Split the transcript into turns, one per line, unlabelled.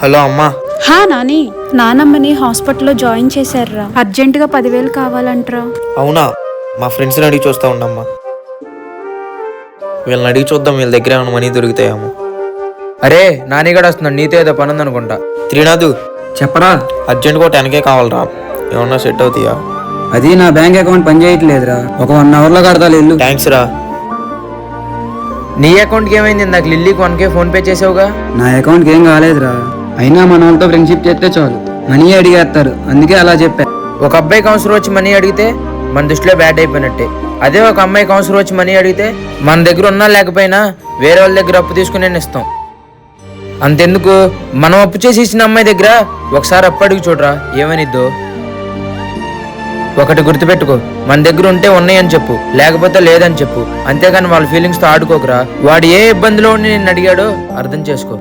Hello అమ్మా.
హా నాని, నానమ్మని హాస్పిటల్లో జాయిన్ చేశారురా. అర్జెంటుగా 10,000 కావాలంటరా.
అవునా, మా ఫ్రెండ్స్ని అడిగి చూస్తా ఉండమ్మా. వీళ్ళని అడిగి చూద్దాం, వీళ్ళ దగ్గర ఏమైనా మనీ దొరుకుతాయేమో.
అరే నానిగడ వస్తున్నాడు, నీతో ఏదో పని ఉందనుకుంటా.
త్రినాథు,
చెప్పరా.
అర్జెంట్గా 10K కావాలరా. ఏమన్నా సెట్ అవుతాయా?
అది నా బ్యాంక్ అకౌంట్ పని చేయట్లేదురా, ఒక 1 అవర్లో కడతాలి ఇల్లు.
థ్యాంక్స్ రా.
నీ అకౌంట్కి ఏమైంది? నాకు లిల్లీకి 1K ఫోన్ పే చేసావుగా.
నా అకౌంట్కి ఏం కాలేదురా, అయినా మన వాళ్ళతో ఫ్రెండ్షిప్ చేస్తే చాలు, మనీ అడిగేస్తారు, అందుకే అలా చెప్పా.
ఒక అబ్బాయికి అవసరం వచ్చి మనీ అడిగితే మన దృష్టిలో బ్యాడ్ అయిపోయినట్టే. అదే ఒక అమ్మాయికి అవసరం వచ్చి మనీ అడిగితే మన దగ్గర ఉన్నా లేకపోయినా వేరే వాళ్ళ దగ్గర అప్పు తీసుకుని ఇస్తాం. అంతెందుకు, మనం అప్పు చేసి ఇచ్చిన అమ్మాయి దగ్గర ఒకసారి అప్పు అడిగి చూడరా, ఏమనిద్దో. ఒకటి గుర్తుపెట్టుకో, మన దగ్గర ఉంటే ఉన్నాయని చెప్పు, లేకపోతే లేదని చెప్పు. అంతేగాని వాళ్ళ ఫీలింగ్స్తో ఆడుకోకరా. వాడు ఏ ఇబ్బందిలో ఉండి నిన్ను అడిగాడో అర్థం చేసుకో.